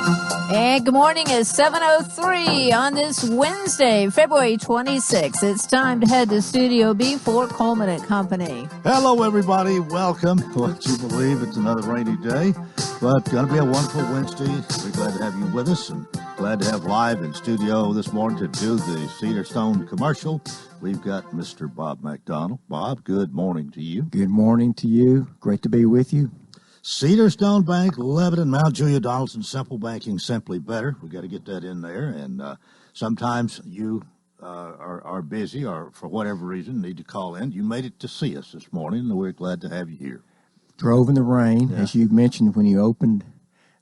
And good morning. It's 7:03 on this Wednesday, February 26th. It's time to head to Studio B for Coleman and Company. Hello, everybody. Welcome. What you believe, it's another rainy day, but going to be a wonderful Wednesday. We're glad to have you with us and glad to have live in studio this morning to do the Cedar Stone commercial. We've got Mr. Bob McDonald. Bob, good morning to you. Good morning to you. Great to be with you. Cedar Stone Bank, Lebanon, Mount Juliet, Donaldson, simple banking, simply better. We got to get that in there. And sometimes you are busy or for whatever reason need to call in. You made it to see us this morning, and we're glad to have you here. Drove in the rain, as you mentioned when you opened.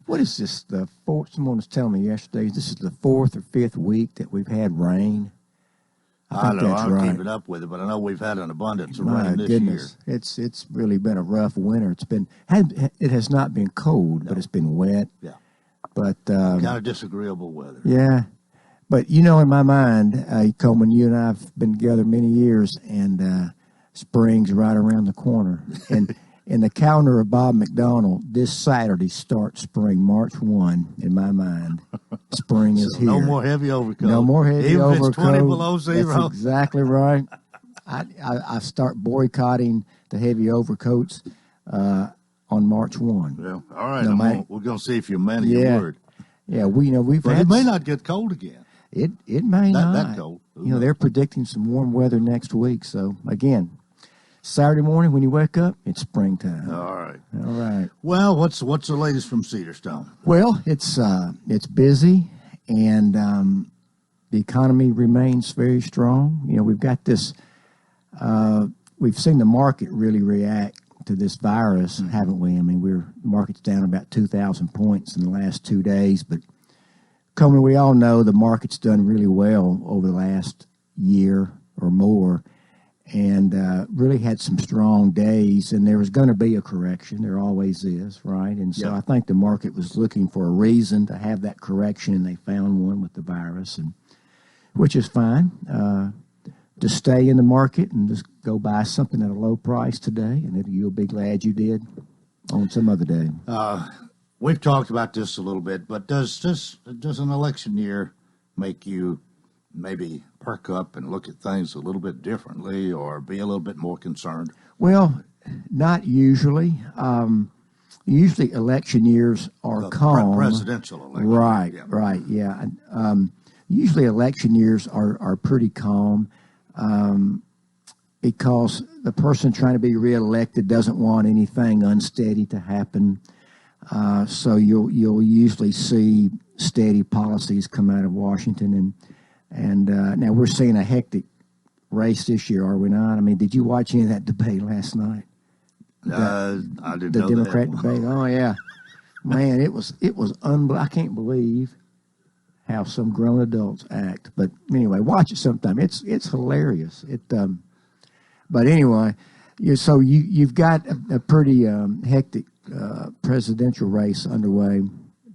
What is this, the fourth? Someone was telling me yesterday, this is the fourth or fifth week that we've had rain. I know, I don't keep it up with it, but I know we've had an abundance of rain this year. It's really been a rough winter. It has not been cold, but it's been wet. Yeah. But kind of disagreeable weather. Yeah. But, you know, in my mind, Coleman, you and I have been together many years, and spring's right around the corner. And in the calendar of Bob McDonald, this Saturday starts spring, March 1, in my mind. Spring is here. No more heavy overcoat. No more heavy overcoat. Even if it's 20 below zero. That's exactly right. I start boycotting the heavy overcoats on March 1. Well, all right. We're going to see if you're man of your word. Yeah, we've but had. It may not get cold again. It may not. That cold. You know, they're predicting some warm weather next week. So, again, Saturday morning when you wake up, it's springtime. All right. All right. Well, what's the latest from Cedar Stone? Well, it's busy, and the economy remains very strong. You know, we've got this. We've seen the market really react to this virus, haven't we? I mean, the market's down about 2,000 points in the last 2 days, but Coleman, we all know the market's done really well over the last year or more. And really had some strong days, and there was going to be a correction. There always is, right? And so I think the market was looking for a reason to have that correction, and they found one with the virus, and which is fine. To stay in the market and just go buy something at a low price today, and you'll be glad you did on some other day. We've talked about this a little bit, but does an election year make you maybe perk up and look at things a little bit differently or be a little bit more concerned? Well, not usually. Usually election years are calm. Presidential election. Right, right, yeah. Usually election years are pretty calm because the person trying to be reelected doesn't want anything unsteady to happen. So you'll usually see steady policies come out of Washington, and now we're seeing a hectic race this year, are we not? I mean, did you watch any of that debate last night? I didn't know the Democrat that. debate. Oh yeah, man, it was unbelievable. I can't believe how some grown adults act. But anyway, watch it sometime. It's hilarious. But anyway, you've got a pretty hectic presidential race underway,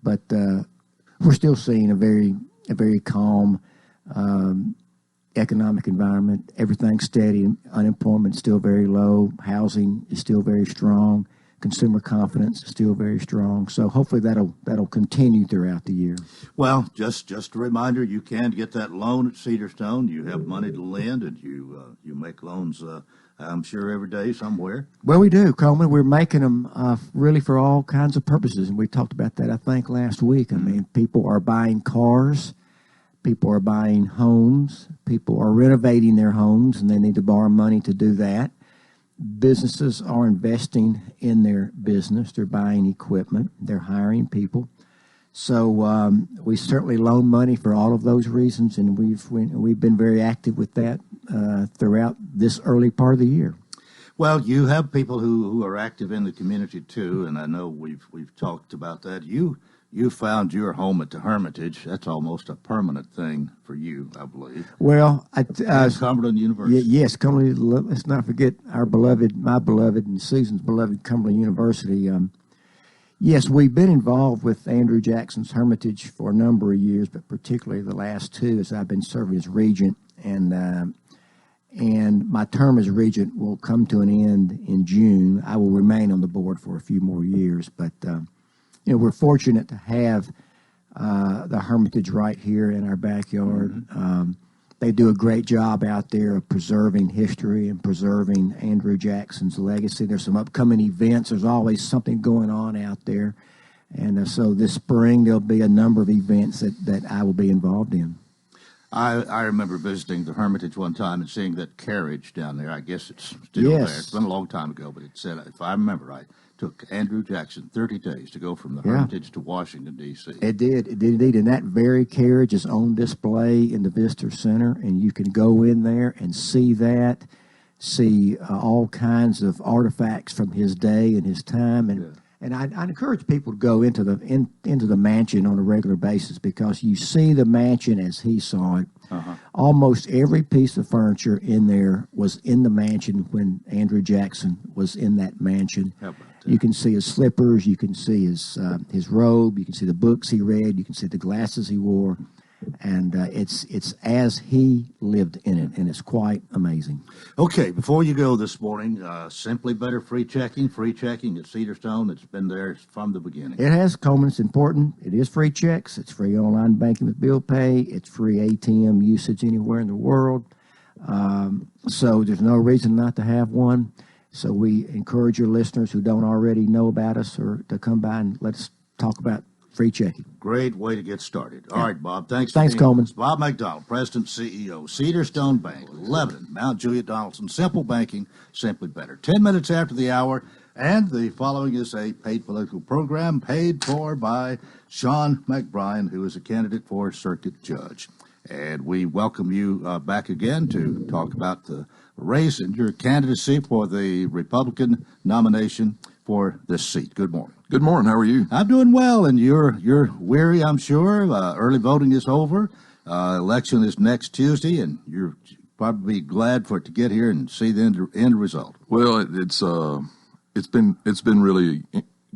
but we're still seeing a very calm economic environment. Everything's steady. Unemployment's still very low. Housing is still very strong. Consumer confidence is still very strong. So hopefully that'll continue throughout the year. Well, just a reminder, you can get that loan at Cedar Stone. You have money to lend, and you make loans, I'm sure, every day somewhere. Well, we do, Coleman. We're making them really for all kinds of purposes, and we talked about that, I think, last week. I mean, people are buying cars. People are buying homes. People are renovating their homes, and they need to borrow money to do that. Businesses are investing in their business. They're buying equipment. They're hiring people. So we certainly loan money for all of those reasons, and we've been very active with that throughout this early part of the year. Well, you have people who are active in the community too, and I know we've talked about that. You found your home at the Hermitage. That's almost a permanent thing for you, I believe. Well, Cumberland University. Yes, Cumberland. Let's not forget my beloved, and Susan's beloved Cumberland University. Yes, we've been involved with Andrew Jackson's Hermitage for a number of years, but particularly the last two, as I've been serving as regent, and my term as regent will come to an end in June. I will remain on the board for a few more years, but we're fortunate to have the Hermitage right here in our backyard. They do a great job out there of preserving history and preserving Andrew Jackson's legacy. There's some upcoming events. There's always something going on out there. And so this spring, there'll be a number of events that I will be involved in. I remember visiting the Hermitage one time and seeing that carriage down there. I guess it's still there. It's been a long time ago, but it said, if I remember right, it took Andrew Jackson 30 days to go from the Hermitage to Washington, D.C. It did indeed. And that very carriage is on display in the Visitor Center, and you can go in there and see that, see all kinds of artifacts from his day and his time. And I encourage people to go into the mansion on a regular basis, because you see the mansion as he saw it. Almost every piece of furniture in there was in the mansion when Andrew Jackson was in that mansion. You can see his slippers, you can see his robe, you can see the books he read, you can see the glasses he wore. And it's as he lived in it, and it's quite amazing. Okay, before you go this morning, Simply Better free checking at Cedarstone. It's been there from the beginning. It has, Coleman. It's important. It is free checks. It's free online banking with bill pay. It's free ATM usage anywhere in the world. So there's no reason not to have one. So we encourage your listeners who don't already know about us or to come by and let us talk about free checking. Great way to get started. All right, Bob. Thanks, Coleman. Bob McDonald, President, CEO, Cedarstone Bank, Lebanon, Mount Juliet, Donaldson. Simple banking, simply better. 10 minutes after the hour, and the following is a paid political program paid for by Sean McBrien, who is a candidate for circuit judge. And we welcome you back again to talk about the race and your candidacy for the Republican nomination for this seat. Good morning. Good morning. How are you? I'm doing well, and you're weary, I'm sure. Early voting is over. Election is next Tuesday, and you're probably glad for it to get here and see the end result. Well, it's been really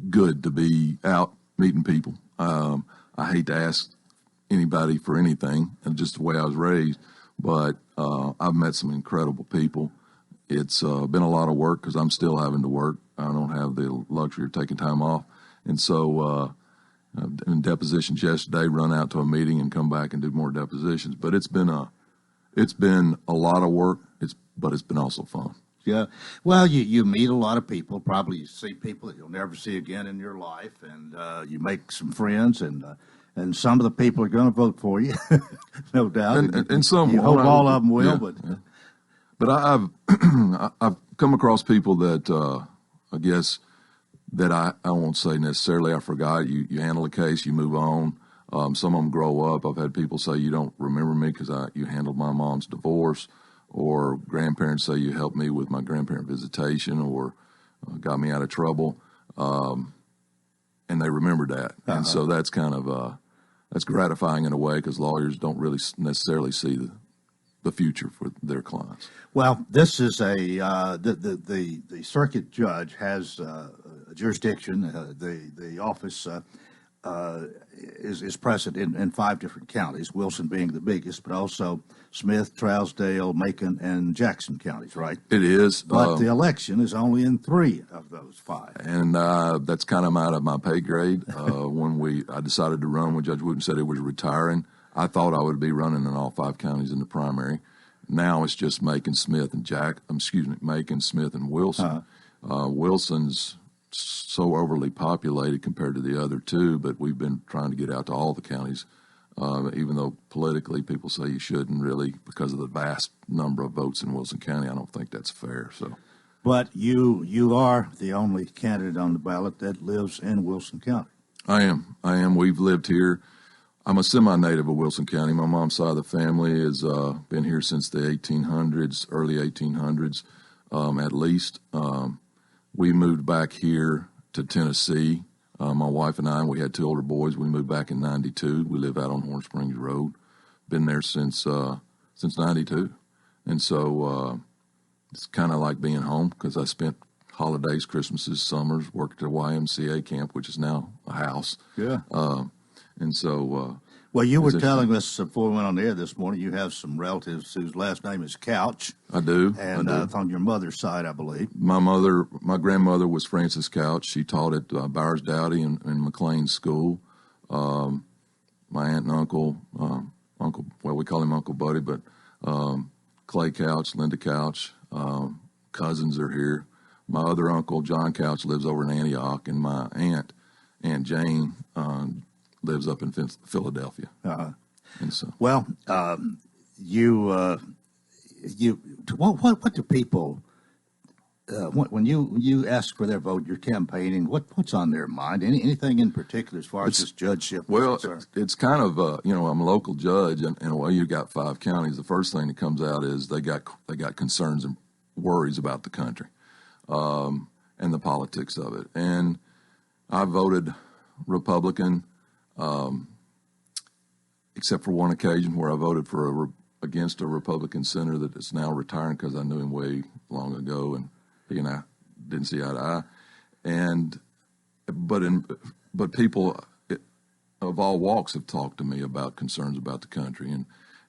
good to be out meeting people. I hate to ask anybody for anything, and just the way I was raised, but I've met some incredible people. It's been a lot of work because I'm still having to work. I don't have the luxury of taking time off. And so in depositions yesterday, run out to a meeting and come back and do more depositions. But it's been a lot of work, but it's been also fun. Yeah. Well, you meet a lot of people, probably see people that you'll never see again in your life, and you make some friends, and some of the people are going to vote for you, no doubt. And some you hope all of them will, yeah. But I've come across people that I guess that I won't say necessarily I forgot. You handle a case, you move on. Some of them grow up. I've had people say you don't remember me because you handled my mom's divorce, or grandparents say you helped me with my grandparent visitation, or got me out of trouble, and they remember that. And so that's kind of that's gratifying in a way, because lawyers don't really necessarily see the future for their clients. Well, this is the circuit judge has jurisdiction. The office is present in 5 different counties, Wilson being the biggest, but also Smith, Trousdale, Macon, and Jackson counties, right? It is. But the election is only in 3 of those 5. And that's kind of out of my pay grade. When I decided to run, when Judge Wooten said he was retiring, I thought I would be running in all 5 counties in the primary. Now it's just Macon, Smith, and Macon, Smith, and Wilson. Wilson's so overly populated compared to the other 2, but we've been trying to get out to all the counties, even though politically people say you shouldn't really because of the vast number of votes in Wilson County. I don't think that's fair. So, but you are the only candidate on the ballot that lives in Wilson County. I am. We've lived here. I'm a semi-native of Wilson County. My mom's side of the family has been here since the 1800s, early 1800s, at least. We moved back here to Tennessee. My wife and I, we had 2 older boys. We moved back in '92. We live out on Horn Springs Road. Been there since '92, and so it's kind of like being home, because I spent holidays, Christmases, summers, worked at a YMCA camp, which is now a house. Yeah. And so, well, you were telling us before we went on the air this morning, you have some relatives whose last name is Couch. I do. And it's on your mother's side, I believe. My grandmother was Frances Couch. She taught at Bowers Dowdy and McLean School. my aunt and uncle, we call him Uncle Buddy, but Clay Couch, Linda Couch, cousins are here. My other uncle, John Couch, lives over in Antioch, and my Aunt Jane, lives up in Philadelphia. And so, well, what do people when you ask for their vote, you're campaigning? What's on their mind? Anything in particular as far as this judgeship? Well, it's kind of I'm a local judge, and in a way, you got 5 counties. The first thing that comes out is they got concerns and worries about the country, and the politics of it. And I voted Republican, except for one occasion where I voted against a Republican senator that is now retiring because I knew him way long ago, and he and I didn't see eye to eye. But people of all walks have talked to me about concerns about the country,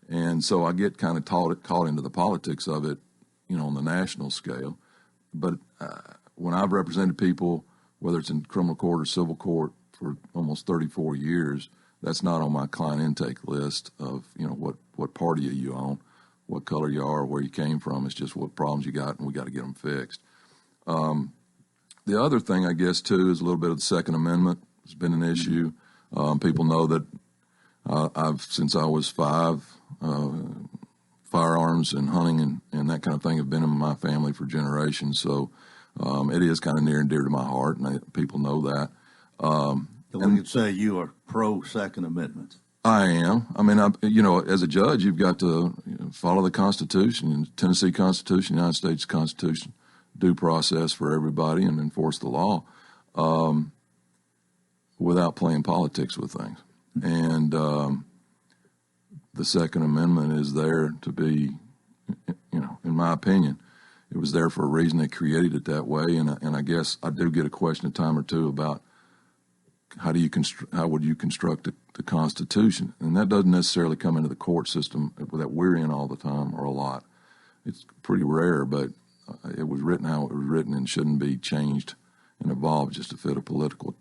and so I get kind of caught into the politics of it, on the national scale. But when I've represented people, whether it's in criminal court or civil court, for almost 34 years, that's not on my client intake list of, what party are you on, what color you are, where you came from. It's just what problems you got, and we got to get them fixed. The other thing, I guess, too, is a little bit of the Second Amendment. It's been an issue. People know that since I was 5, firearms and hunting and that kind of thing have been in my family for generations. So it is kind of near and dear to my heart, and people know that. We could say you are pro Second Amendment. I am. I mean, as a judge, you've got to follow the Constitution, Tennessee Constitution, United States Constitution, due process for everybody, and enforce the law without playing politics with things. And the Second Amendment is there to be, in my opinion, it was there for a reason. They created it that way, and I guess I do get a question a time or two about how would you construct the Constitution, and that doesn't necessarily come into the court system that we're in all the time or a lot. It's pretty rare, but it was written how it was written and shouldn't be changed and evolved just to fit a political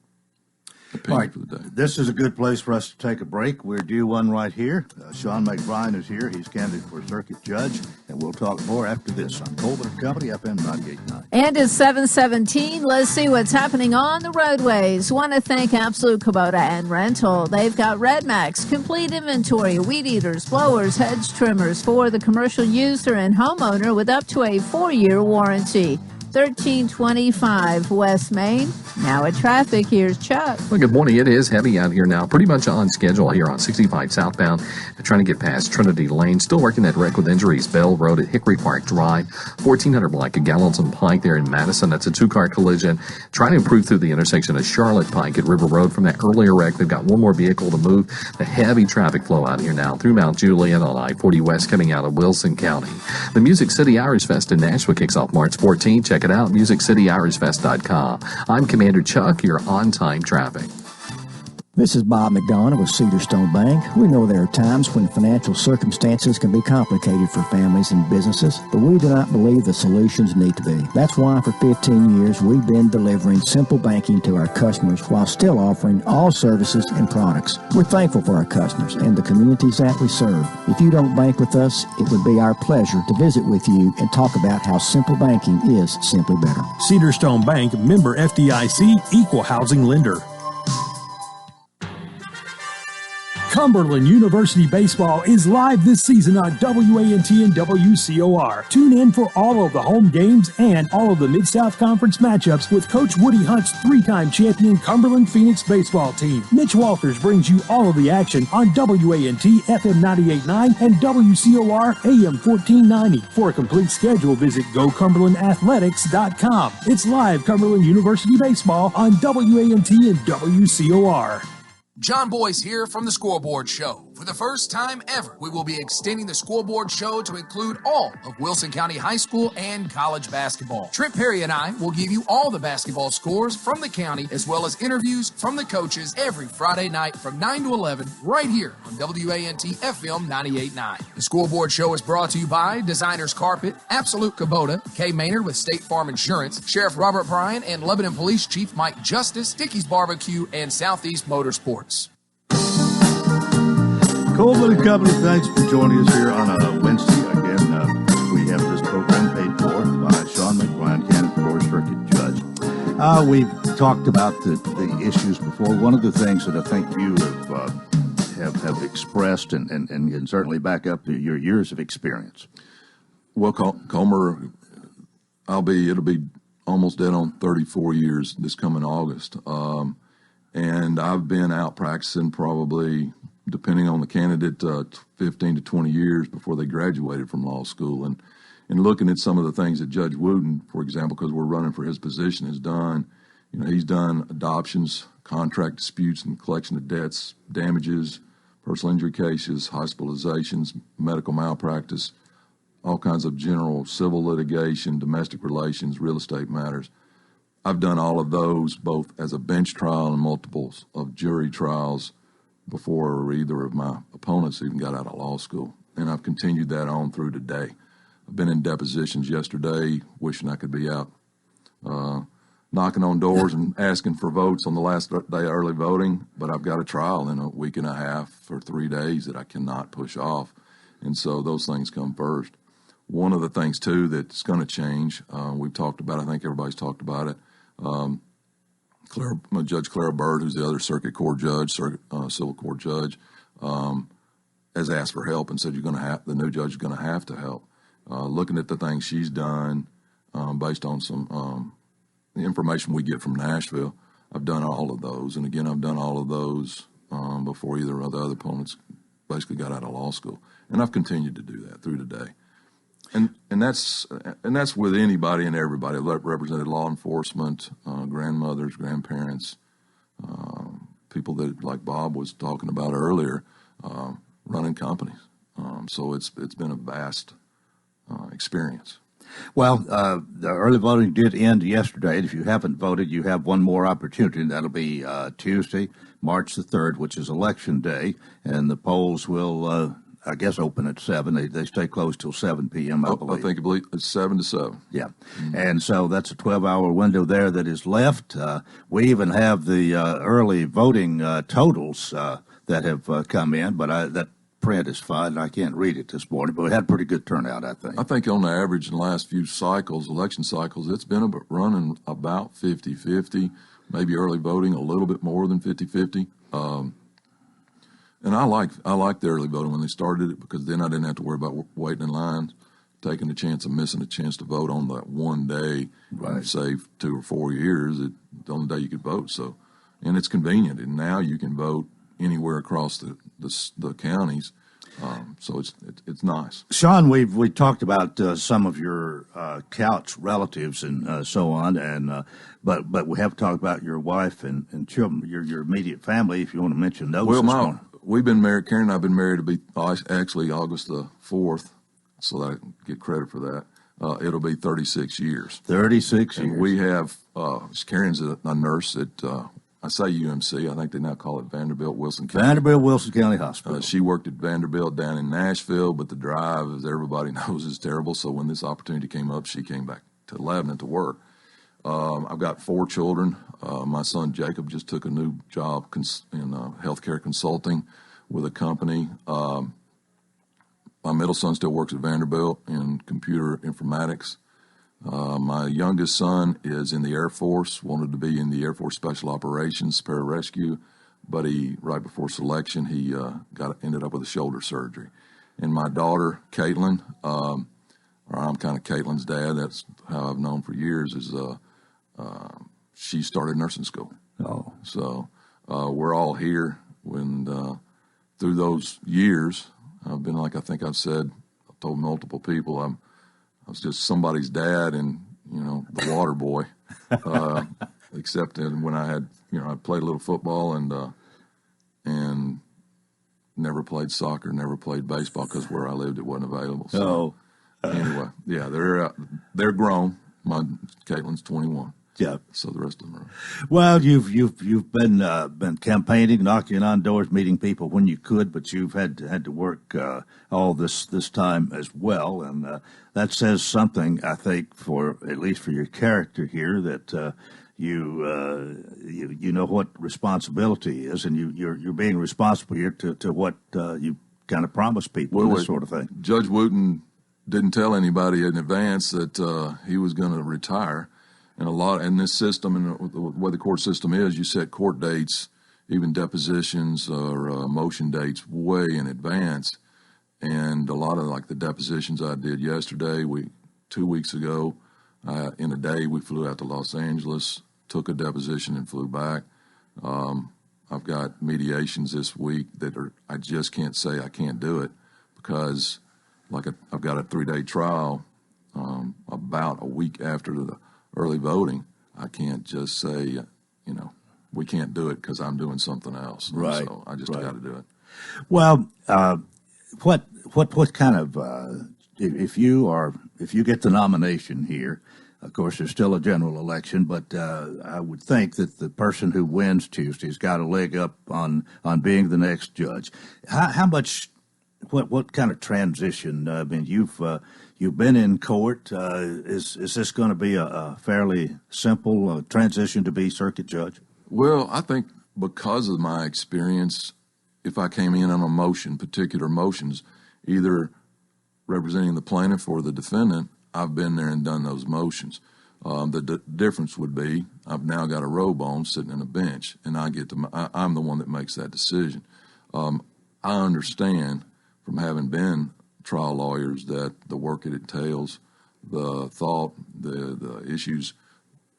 opinion for the day. This is a good place for us to take a break. We're due one right here. Sean McBride is here. He's candidate for circuit judge, and we'll talk more after this on Coleman & Company, FM 98.9. And it's 7:17. Let's see what's happening on the roadways. Want to thank Absolute Kubota and Rental. They've got Red Max, complete inventory, weed eaters, blowers, hedge trimmers for the commercial user and homeowner with up to a 4-year warranty. 1325 West Main. Now at traffic, here's Chuck. Well, good morning. It is heavy out here now. Pretty much on schedule here on 65 southbound. Trying to get past Trinity Lane. Still working that wreck with injuries. Bell Road at Hickory Park Drive. 1400 block of Gallatin Pike there in Madison. That's a 2-car collision. Trying to improve through the intersection of Charlotte Pike at River Road from that earlier wreck. They've got one more vehicle to move. The heavy traffic flow out here now through Mount Juliet on I-40 West coming out of Wilson County. The Music City Irish Fest in Nashville kicks off March 14th. Check it out, MusicCityIrishFest.com. I'm Commander Chuck, your on-time traffic. This is Bob McDonough with Cedarstone Bank. We know there are times when financial circumstances can be complicated for families and businesses, but we do not believe the solutions need to be. That's why for 15 years we've been delivering simple banking to our customers while still offering all services and products. We're thankful for our customers and the communities that we serve. If you don't bank with us, it would be our pleasure to visit with you and talk about how simple banking is simply better. Cedarstone Bank, member FDIC, equal housing lender. Cumberland University Baseball is live this season on WANT and WCOR. Tune in for all of the home games and all of the Mid-South Conference matchups with Coach Woody Hunt's 3-time champion Cumberland Phoenix baseball team. Mitch Walters brings you all of the action on WANT FM 98.9 and WCOR AM 1490. For a complete schedule, visit GoCumberlandAthletics.com. It's live Cumberland University Baseball on WANT and WCOR. John Boyce here from the Scoreboard Show. For the first time ever, we will be extending the Scoreboard Show to include all of Wilson County High School and college basketball. Trent Perry and I will give you all the basketball scores from the county, as well as interviews from the coaches every Friday night from 9 to 11, right here on WANT FM 98.9. The Scoreboard Show is brought to you by Designers Carpet, Absolute Kubota, Kay Maynard with State Farm Insurance, Sheriff Robert Bryan and Lebanon Police Chief Mike Justice, Dickey's Barbecue, and Southeast Motorsports. Coleman and Company, thanks for joining us here on a Wednesday. Again, we have this program paid for by Sean McBride, candidate for circuit judge. We've talked about the issues before. One of the things that I think you have expressed and certainly back up to your years of experience. Well, Comer, it'll be almost dead on 34 years this coming August. And I've been out practicing probably, depending on the candidate, 15 to 20 years before they graduated from law school. And looking at some of the things that Judge Wooten, for example, because we're running for his position, has done, he's done adoptions, contract disputes and collection of debts, damages, personal injury cases, hospitalizations, medical malpractice, all kinds of general civil litigation, domestic relations, real estate matters. I've done all of those both as a bench trial and multiples of jury trials before either of my opponents even got out of law school. And I've continued that on through today. I've been in depositions yesterday, wishing I could be out knocking on doors and asking for votes on the last day of early voting, but I've got a trial in a week and a half or 3 days that I cannot push off. And so those things come first. One of the things, too, that's going to change, we've talked about, I think everybody's talked about it, Judge Clara Bird, who's the other circuit court judge, civil court judge, has asked for help and said the new judge is going to have to help. Looking at the things she's done based on some the information we get from Nashville, I've done all of those. And again, I've done all of those before either of the other opponents basically got out of law school. And I've continued to do that through today. And that's with anybody and everybody. I've represented law enforcement, grandmothers, grandparents, people that, like Bob was talking about earlier, running companies. So it's been a vast experience. Well, the early voting did end yesterday. If you haven't voted, you have one more opportunity, and that'll be Tuesday, March the 3rd, which is Election Day, and the polls will, I guess, open at 7. They stay closed till 7 p.m., I believe. I believe it's 7 to 7. Yeah, and so that's a 12-hour window there that is left. We even have the early voting totals that have come in, but that print is fine, and I can't read it this morning, but we had pretty good turnout, I think. I think on the average in the last few election cycles, it's been running about 50-50, maybe early voting a little bit more than 50-50. And I liked the early voting when they started it, because then I didn't have to worry about waiting in line, taking the chance of missing a chance to vote on that one day, right. Say 2 or 4 years, the only day you could vote. So, and it's convenient, and now you can vote anywhere across the counties, so it's nice. Sean, we talked about some of your couch relatives and so on, and but we have talked about your wife and children, your immediate family. If you want to mention those. Well, we've been married. Karen and I've been married to be actually August the 4th, so that I can get credit for that. It'll be 36 years. 36 years. And we have Karen's a nurse at. I say UMC. I think they now call it Wilson County Hospital. She worked at Vanderbilt down in Nashville, but the drive, as everybody knows, is terrible. So when this opportunity came up, she came back to Lebanon to work. I've got 4 children. My son Jacob just took a new job in healthcare consulting with a company. My middle son still works at Vanderbilt in computer informatics. My youngest son is in the Air Force, wanted to be in the Air Force Special Operations, pararescue, but right before selection, he ended up with a shoulder surgery. And my daughter, Caitlin, or I'm kind of Caitlin's dad, that's how I've known for years, is she started nursing school. Oh. So we're all here. Through those years, I've been, like I think I've told multiple people, I was just somebody's dad and, the water boy, except when I had, I played a little football and never played soccer, never played baseball, because where I lived it wasn't available. So anyway, yeah, they're grown. My Caitlin's 21. Yeah. So the rest of them are. Well, you've been campaigning, knocking on doors, meeting people when you could, but you've had to work all this time as well, and that says something, I think, for at least for your character here, that you know what responsibility is, and you're being responsible here to what you kind of promise people this sort of thing. Judge Wooten didn't tell anybody in advance that he was going to retire. And in this system, and the way the court system is, you set court dates, even depositions or motion dates, way in advance. And a lot of like the depositions I did yesterday, 2 weeks ago, in a day we flew out to Los Angeles, took a deposition and flew back. I've got mediations this week that I just can't say I can't do it because I've got a 3-day trial about a week after the early voting. I can't just say, we can't do it because I'm doing something else. Right. So I just got to do it. Well, what kind of if you get the nomination here, of course there's still a general election, but I would think that the person who wins Tuesday's got a leg up on being the next judge. How much? What kind of transition? I mean, you've been in court. Is this going to be a fairly simple transition to be circuit judge? Well, I think because of my experience, if I came in on a motion, particular motions, either representing the plaintiff or the defendant, I've been there and done those motions. The difference would be I've now got a robe on sitting in a bench, and I'm the one that makes that decision. I understand from having been trial lawyers that the work it entails, the thought, the issues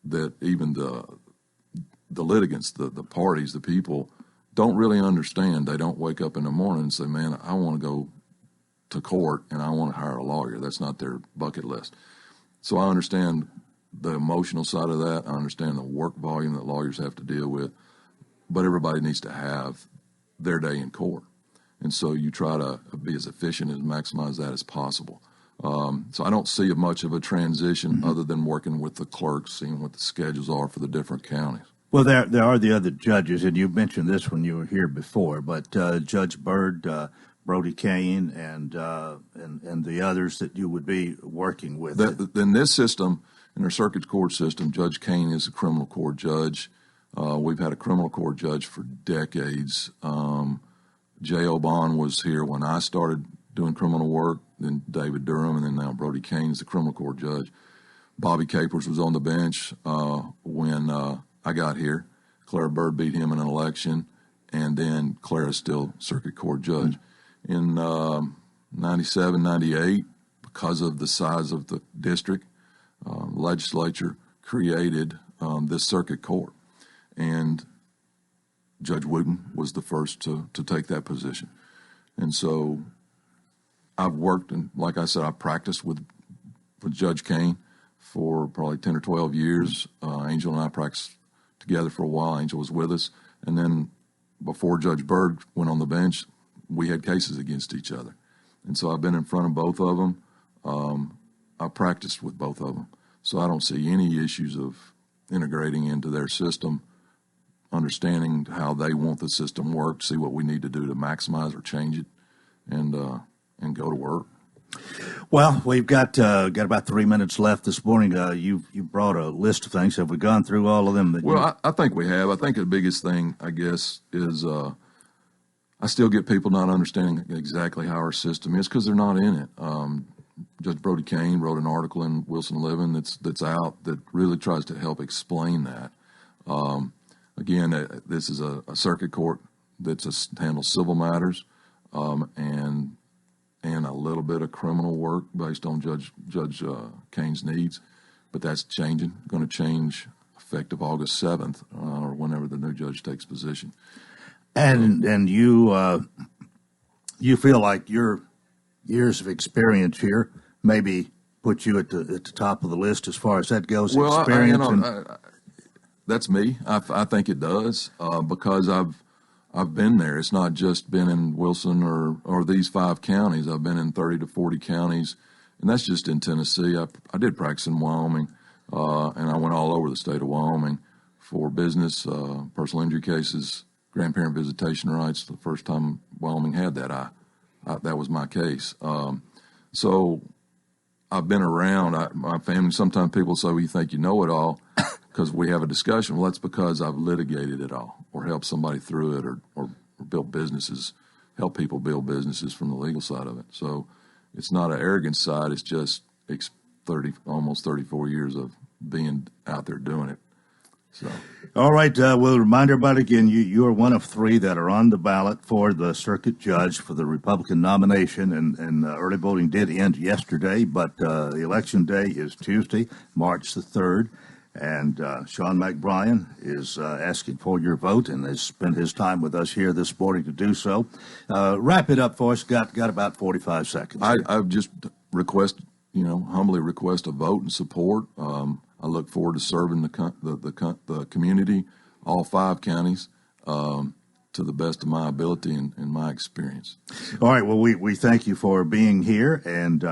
that even the litigants, the parties, the people don't really understand. They don't wake up in the morning and say, man, I want to go to court and I want to hire a lawyer. That's not their bucket list. So I understand the emotional side of that. I understand the work volume that lawyers have to deal with, but everybody needs to have their day in court. And so you try to be as efficient and maximize that as possible. So I don't see much of a transition other than working with the clerks, seeing what the schedules are for the different counties. Well, there are the other judges, and you mentioned this when you were here before, but Judge Byrd, Brody Kane, and the others that you would be working with. In this system, in our circuit court system, Judge Kane is a criminal court judge. We've had a criminal court judge for decades. J.O. Bond was here when I started doing criminal work, then David Durham, and then now Brody Kane is the criminal court judge. Bobby Capers was on the bench when I got here. Clara Byrd beat him in an election, and then Clara's still circuit court judge. In 97, 98, because of the size of the district, legislature created this circuit court. And Judge Wooten was the first to take that position. And so I've worked, and like I said, I practiced with Judge Kane for probably 10 or 12 years. Angel and I practiced together for a while. Angel was with us. And then before Judge Byrd went on the bench, we had cases against each other. And so I've been in front of both of them. I practiced with both of them. So I don't see any issues of integrating into their system, understanding how they want the system worked, see what we need to do to maximize or change it, and go to work. Well, we've got about 3 minutes left this morning. You brought a list of things. Have we gone through all of them? I think we have. I think the biggest thing, I guess, is I still get people not understanding exactly how our system is because they're not in it. Judge Brody Kane wrote an article in Wilson Living that's out that really tries to help explain that. Again, this is a circuit court that handles civil matters and a little bit of criminal work based on Judge Kane's needs, but that's changing. Going to change effective August 7th or whenever the new judge takes position. And you feel like your years of experience here maybe put you at the top of the list as far as that goes. Well, experience that's me. I think it does because I've been there. It's not just been in Wilson or these 5 counties. I've been in 30 to 40 counties, and that's just in Tennessee. I did practice in Wyoming, and I went all over the state of Wyoming for business, personal injury cases, grandparent visitation rights. The first time Wyoming had that, that was my case. So I've been around. My family, sometimes people say, well, you think you know it all because we have a discussion. Well, that's because I've litigated it all or helped somebody through it or built businesses, help people build businesses from the legal side of it. So it's not an arrogant side. It's just almost 34 years of being out there doing it. So, all right, we'll remind everybody again, you are one of three that are on the ballot for the circuit judge for the Republican nomination, and early voting did end yesterday, but the election day is Tuesday, March the 3rd, and Sean McBrien is asking for your vote and has spent his time with us here this morning to do so. Wrap it up for us. Got about 45 seconds. I just humbly request a vote and support. I look forward to serving the community, all 5 counties, to the best of my ability and my experience. All right. Well, we thank you for being here, and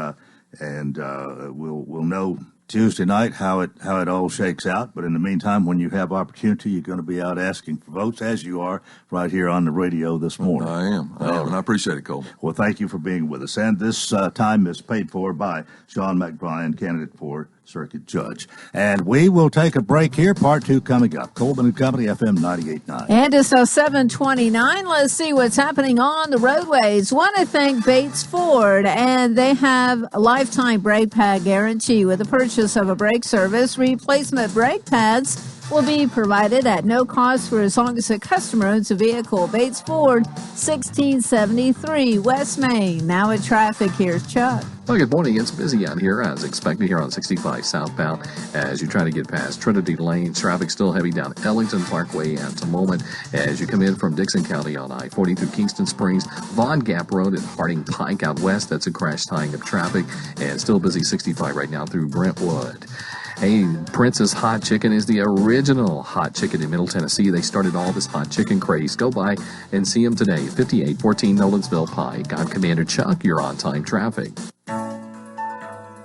we'll know Tuesday night how it all shakes out. But in the meantime, when you have opportunity, you're going to be out asking for votes, as you are right here on the radio this morning. I am, and I appreciate it, Coleman. Well, thank you for being with us. And this time is paid for by Sean McBrien, candidate for circuit judge. And we will take a break here. Part 2 coming up. Coleman and Company, FM 98.9. And it's 7:29. Let's see what's happening on the roadways. Want to thank Bates Ford, and they have a lifetime brake pad guarantee. With the purchase of a brake service, replacement brake pads will be provided at no cost for as long as the customer owns a vehicle. Bates Ford, 1673 West Main. Now at traffic, here's Chuck. Well, good morning. It's busy out here as expected here on 65 southbound as you try to get past Trinity Lane. Traffic still heavy down Ellington Parkway at the moment as you come in from Dixon County on I-40 through Kingston Springs. Vaughn Gap Road at Harding Pike out west. That's a crash tying up traffic, and still busy 65 right now through Brentwood. Hey, Prince's Hot Chicken is the original hot chicken in Middle Tennessee. They started all this hot chicken craze. Go by and see them today. 5814 Nolensville Pike. I'm Commander Chuck. You're on time traffic.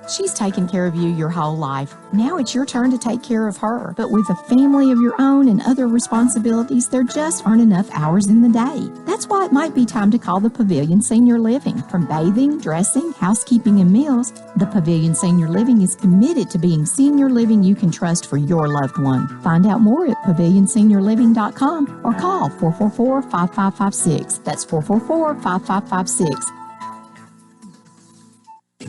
She's taken care of you your whole life. Now it's your turn to take care of her. But with a family of your own and other responsibilities, there just aren't enough hours in the day. That's why it might be time to call the Pavilion Senior Living. From bathing, dressing, housekeeping, and meals, the Pavilion Senior Living is committed to being senior living you can trust for your loved one. Find out more at pavilionseniorliving.com or call 444-5556. That's 444-5556.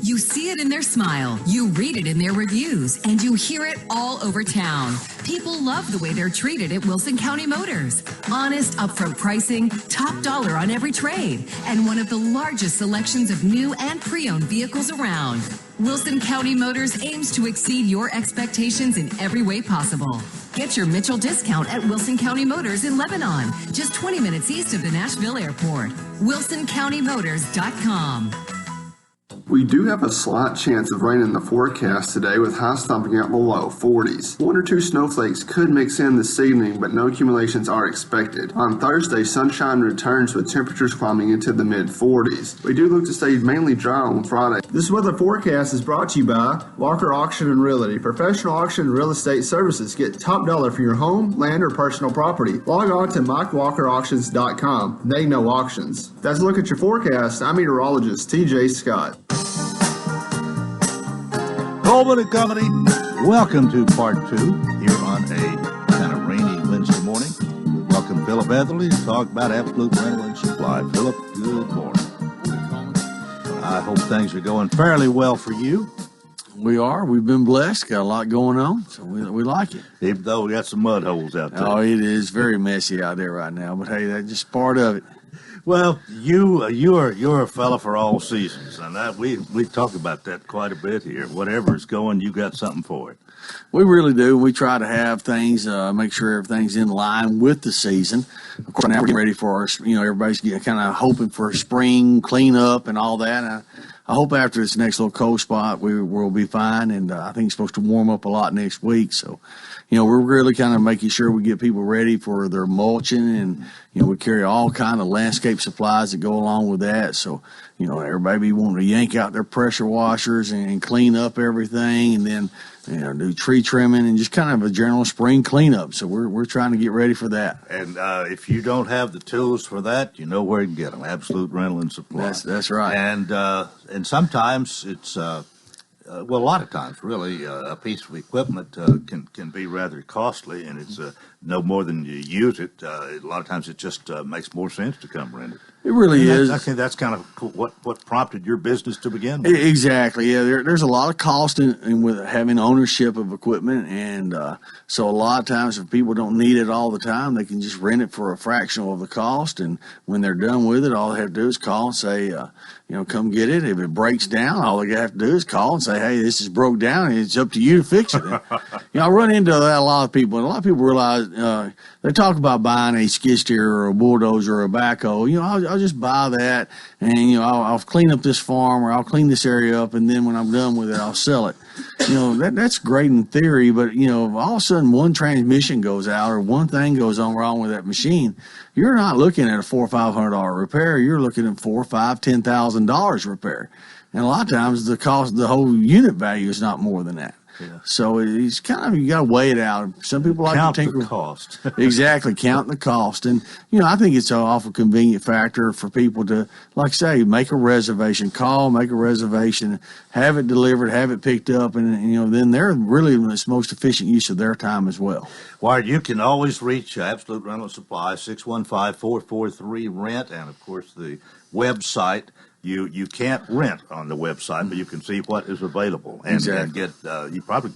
You see it in their smile, you read it in their reviews, and you hear it all over town. People love the way they're treated at Wilson County Motors. Honest, upfront pricing, top dollar on every trade, and one of the largest selections of new and pre-owned vehicles around. Wilson County Motors aims to exceed your expectations in every way possible. Get your Mitchell discount at Wilson County Motors in Lebanon, just 20 minutes east of the Nashville Airport. WilsonCountyMotors.com. We do have a slight chance of rain in the forecast today with highs stopping out below 40s. 1 or 2 snowflakes could mix in this evening, but no accumulations are expected. On Thursday, sunshine returns with temperatures climbing into the mid-40s. We do look to stay mainly dry on Friday. This weather forecast is brought to you by Walker Auction and Realty. Professional auction and real estate services. Get top dollar for your home, land, or personal property. Log on to MikeWalkerAuctions.com. They know auctions. That's a look at your forecast. I'm meteorologist TJ Scott. Coleman and Company, welcome to part 2 here on a kind of rainy Wednesday morning. We welcome Philip Etherly to talk about Absolute Rental and Supply. Philip, good morning. I hope things are going fairly well for you. We are. We've been blessed. Got a lot going on, so we like it. Even though we got some mud holes out there. Oh, it is very messy out there right now, but hey, that's just part of it. Well, you're a fella for all seasons, and that we talk about that quite a bit here. Whatever's going, you got something for it. We really do. We try to have things, make sure everything's in line with the season. Of course, now we're getting ready for our, everybody's kind of hoping for spring cleanup and all that. I hope after this next little cold spot, we'll be fine, and I think it's supposed to warm up a lot next week. So, we're really kind of making sure we get people ready for their mulching, and, we carry all kind of landscape supplies that go along with that. So, everybody be wanting to yank out their pressure washers and clean up everything, and then, do tree trimming and just kind of a general spring cleanup. So we're trying to get ready for that. And if you don't have the tools for that, you know where you can get them. Absolute Rental and Supply. That's right. And sometimes it's a lot of times, really, a piece of equipment can be rather costly, and it's no more than you use it. A lot of times it just makes more sense to come rent it. It really is. I think that's kind of what prompted your business to begin with. Exactly. Yeah, there's a lot of cost in with having ownership of equipment, and so a lot of times if people don't need it all the time, they can just rent it for a fraction of the cost. And when they're done with it, all they have to do is call and say, come get it. If it breaks down, all they have to do is call and say, hey, this is broke down, and it's up to you to fix it. And, I run into that a lot of people, and a lot of people realize they talk about buying a skid steer or a bulldozer or a backhoe. I'll just buy that, and I'll clean up this farm or I'll clean this area up, and then when I'm done with it, I'll sell it. That's great in theory, but if all of a sudden one transmission goes out or one thing goes on wrong with that machine, you're not looking at a $400 or $500 repair. You're looking at $4,000, $5,000, $10,000 repair, and a lot of times the cost, the whole unit value is not more than that. Yeah. So it's kind of, you got to weigh it out. Some people like count to tinker. The cost. Exactly, counting the cost. And, I think it's an awful convenient factor for people to, like I say, make a reservation, make a reservation, have it delivered, have it picked up, and, then they're really its most efficient use of their time as well. Well, you can always reach Absolute Rental Supply, 615-443-RENT, and, of course, the website. You can't rent on the website, but you can see what is available. And, exactly. And you probably,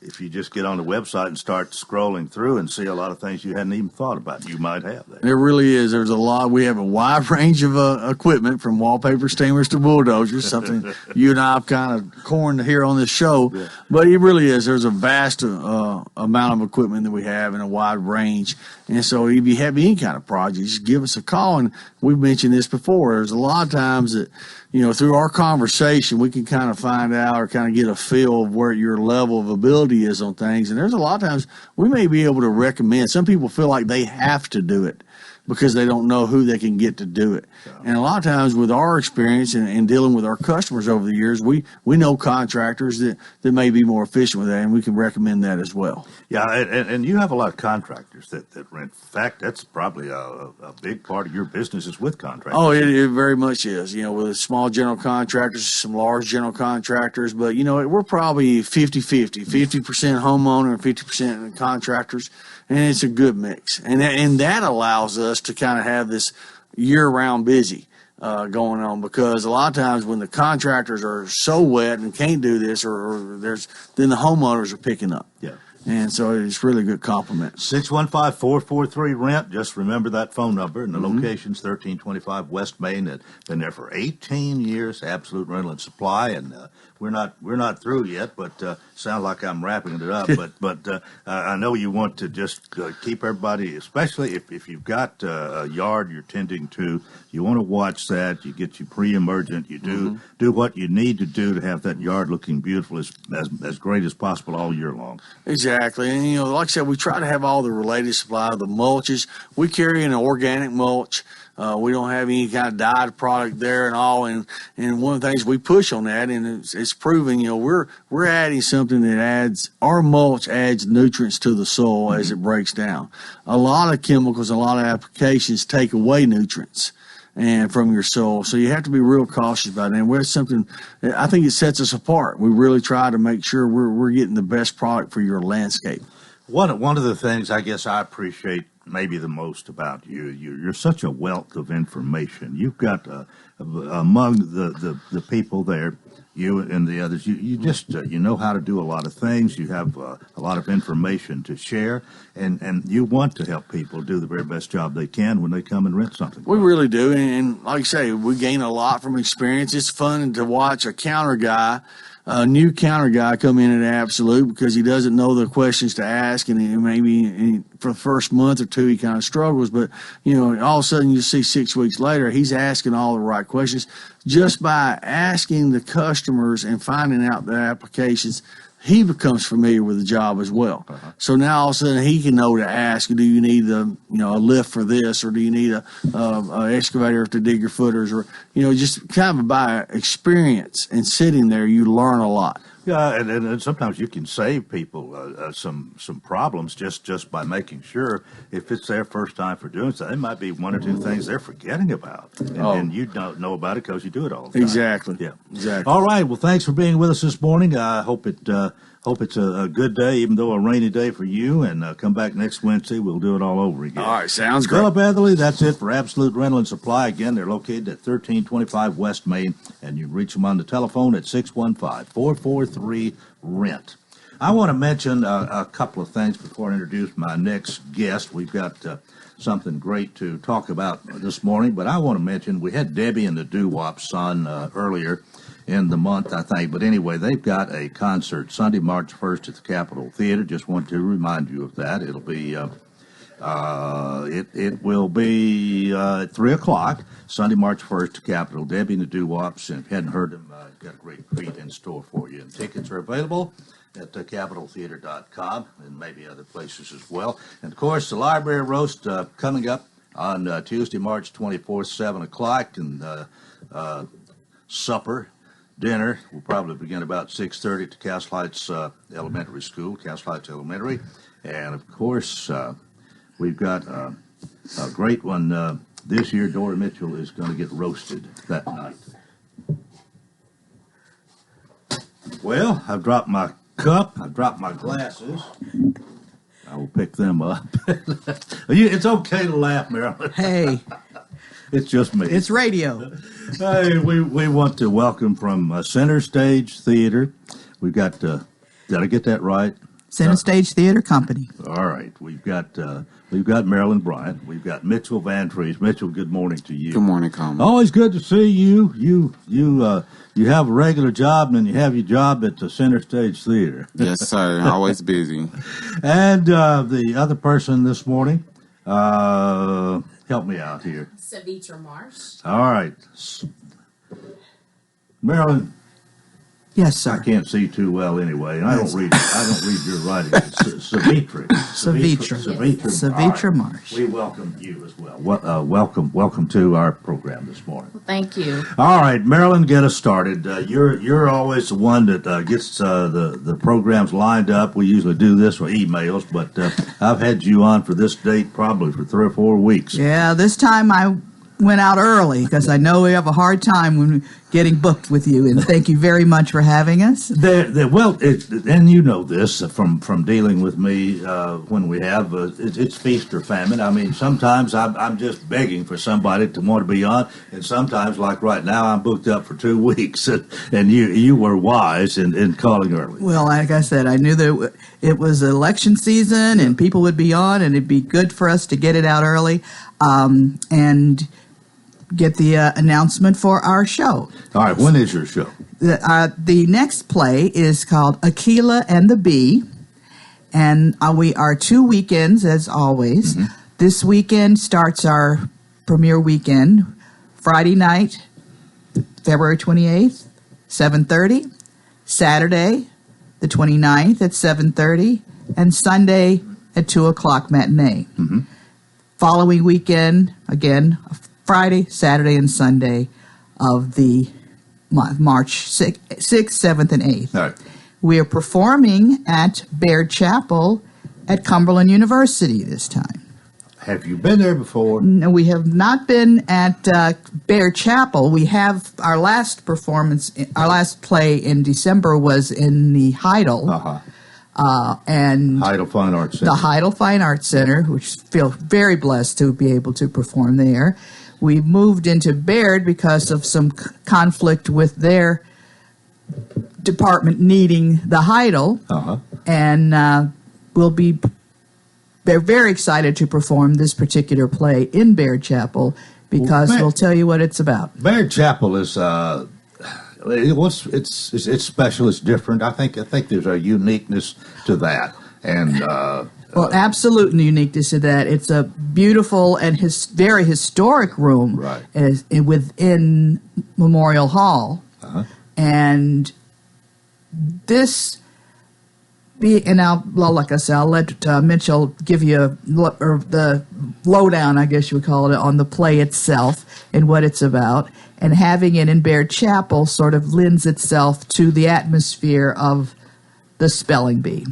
if you just get on the website and start scrolling through and see a lot of things you hadn't even thought about, you might have there. There really is. There's a lot. We have a wide range of equipment, from wallpaper steamers to bulldozers, something you and I have kind of corned here on this show. Yeah. But it really is. There's a vast amount of equipment that we have in a wide range. And so if you have any kind of project, just give us a call. And we've mentioned this before. There's a lot of times that, through our conversation, we can kind of find out or kind of get a feel of where your level of ability is on things. And there's a lot of times we may be able to recommend. Some people feel like they have to do it because they don't know who they can get to do it. And a lot of times with our experience and dealing with our customers over the years, we know contractors that may be more efficient with that, and we can recommend that as well. Yeah, and you have a lot of contractors that rent. In fact, that's probably a big part of your business is with contractors. Oh, it very much is. With small general contractors, some large general contractors, but, we're probably 50-50, 50% homeowner and 50% contractors, and it's a good mix. And that allows us to kind of have this year-round busy going on, because a lot of times when the contractors are so wet and can't do this, then the homeowners are picking up. Yeah. And so it's really a good compliment. 615-443-RENT. Just remember that phone number, and the location's 1325 West Main. And been there for 18 years, Absolute Rental and Supply, and we're not through yet, but sounds like I'm wrapping it up. but I know you want to just keep everybody, especially if you've got a yard you're tending to, you want to watch that. You get you pre-emergent. You do what you need to do to have that yard looking beautiful, as great as possible all year long. Exactly. And, like I said, we try to have all the related supply, the mulches. We carry an organic mulch. We don't have any kind of dyed product there and all. And one of the things we push on that, and it's proven, we're adding something that our mulch adds nutrients to the soil as it breaks down. A lot of chemicals, a lot of applications take away nutrients and from your soil. So you have to be real cautious about it. And it's something, I think it sets us apart. We really try to make sure we're getting the best product for your landscape. One of the things I guess I appreciate maybe the most about you're such a wealth of information. You've got among the people there, you and the others, you just you know how to do a lot of things. You have a lot of information to share, and you want to help people do the very best job they can when they come and rent something. We really do, and like I say, we gain a lot from experience. It's fun to watch a new counter guy come in at Absolute, because he doesn't know the questions to ask, and maybe for the first month or two he kind of struggles, but all of a sudden you see 6 weeks later he's asking all the right questions just by asking the customers and finding out their applications. He becomes familiar with the job as well. So now all of a sudden he can know to ask, do you need a lift for this, or do you need a excavator to dig your footers, or just kind of by experience and sitting there, you learn a lot. And sometimes you can save people some problems just by making sure if it's their first time for doing so. There might be one or two things they're forgetting about, and you don't know about it because you do it all the time. Exactly. Yeah. Exactly. All right. Well, thanks for being with us this morning. I hope it's a good day, even though a rainy day for you. And come back next Wednesday. We'll do it all over again. All right. Sounds great. Philip Etherly, that's it for Absolute Rental and Supply. Again, they're located at 1325 West Main, and you can reach them on the telephone at 615-443-RENT. I want to mention a couple of things before I introduce my next guest. We've got something great to talk about this morning, but I want to mention we had Debbie and the Doo-Wops on earlier in the month, I think. But anyway, they've got a concert Sunday, March 1st at the Capitol Theater. Just want to remind you of that. It'll be it will be at 3 o'clock, Sunday, March 1st to Capitol. Debbie and the Doo-Wops, and if you hadn't heard them, got a great treat in store for you. And tickets are available at CapitolTheater.com and maybe other places as well. And, of course, the Library Roast coming up on Tuesday, March 24th, 7 o'clock, and supper, dinner will probably begin about 6:30 at the Castle Heights Elementary School, Castle Heights Elementary. And, of course, we've got a great one this year. Dora Mitchell is going to get roasted that night. Well, I've dropped my cup. I've dropped my glasses. I will pick them up. It's okay to laugh, Marilyn. Hey. It's just me. It's radio. Hey, we want to welcome from Center Stage Theater. We've got, did I get that right? Center Stage Theater Company. All right. We've got Marilyn Bryant. We've got Mitchell Van Trees. Mitchell, good morning to you. Good morning, Coleman. Always good to see you. You have a regular job, and then you have your job at the Center Stage Theater. Yes, sir. Always busy. And the other person this morning, help me out here. Savitra Marsh. All right. Marilyn. Yes, sir. I can't see too well anyway, and I don't read your writing. Savitra. Savitra Marsh. We welcome you as well. Welcome to our program this morning. Well, thank you. All right, Marilyn, get us started. You're always the one that gets the programs lined up. We usually do this with emails, but I've had you on for this date probably for 3 or 4 weeks. Yeah, this time I went out early because I know we have a hard time when getting booked with you, and thank you very much for having us. And you know this from dealing with me when we have it's feast or famine. I mean, sometimes I'm just begging for somebody to want to be on, and sometimes, like right now, I'm booked up for 2 weeks, and you were wise in calling early. Well, like I said, I knew that it was election season and people would be on, and it'd be good for us to get it out early, and get the announcement for our show. All right, when is your show? The next play is called Aquila and the Bee, and we are 2 weekends, as always. Mm-hmm. This weekend starts our premiere weekend, Friday night, February 28th, 7:30, Saturday, the 29th at 7:30, and Sunday at 2 o'clock matinee. Mm-hmm. Following weekend, again, Friday, Saturday, and Sunday of the month, March 6th, 7th, and 8th. All right. We are performing at Baird Chapel at Cumberland University this time. Have you been there before? No, we have not been at Baird Chapel. We have our last performance, our last play in December was in the Heidel. Uh-huh. And Heidel Fine Arts Center. The Heidel Fine Arts Center, which feel very blessed to be able to perform there. We moved into Baird because of some conflict with their department needing the Heidel. Uh-huh. And they're very excited to perform this particular play in Baird Chapel because we'll tell you what it's about. Baird Chapel is it's special. It's different. I think there's a uniqueness to that, and well, absolute uniqueness to that. It's a beautiful and very historic room, right, within Memorial Hall, uh-huh, and this like I said, I'll let Mitchell give you the lowdown, I guess you would call it, on the play itself and what it's about. And having it in Baird Chapel sort of lends itself to the atmosphere of the spelling bee.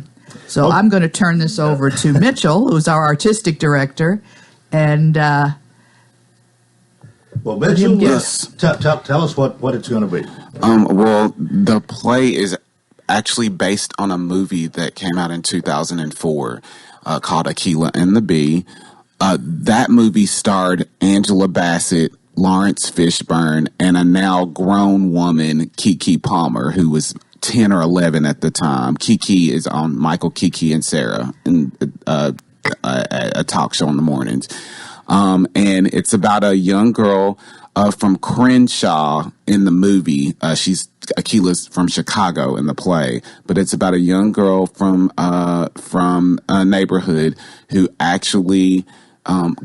So I'm going to turn this over to Mitchell, who's our artistic director, and well, Mitchell, tell us what it's going to be. Well, the play is actually based on a movie that came out in 2004 called Aquila and the Bee. That movie starred Angela Bassett, Lawrence Fishburne, and a now grown woman, Keke Palmer, who was 10 or 11 at the time. Keke is on Michael, Keke, and Sarah in a talk show in the mornings. And it's about a young girl from Crenshaw in the movie. Aquila's from Chicago in the play, but it's about a young girl from a neighborhood who actually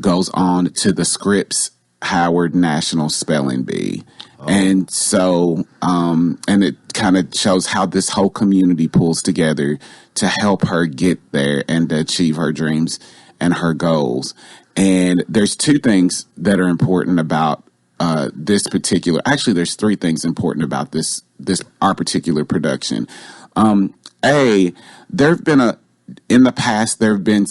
goes on to the Scripps Howard National Spelling Bee. And so, and it kind of shows how this whole community pulls together to help her get there and to achieve her dreams and her goals. And there's two things that are important about this particular. Actually, there's three things important about this our particular production. In the past there have been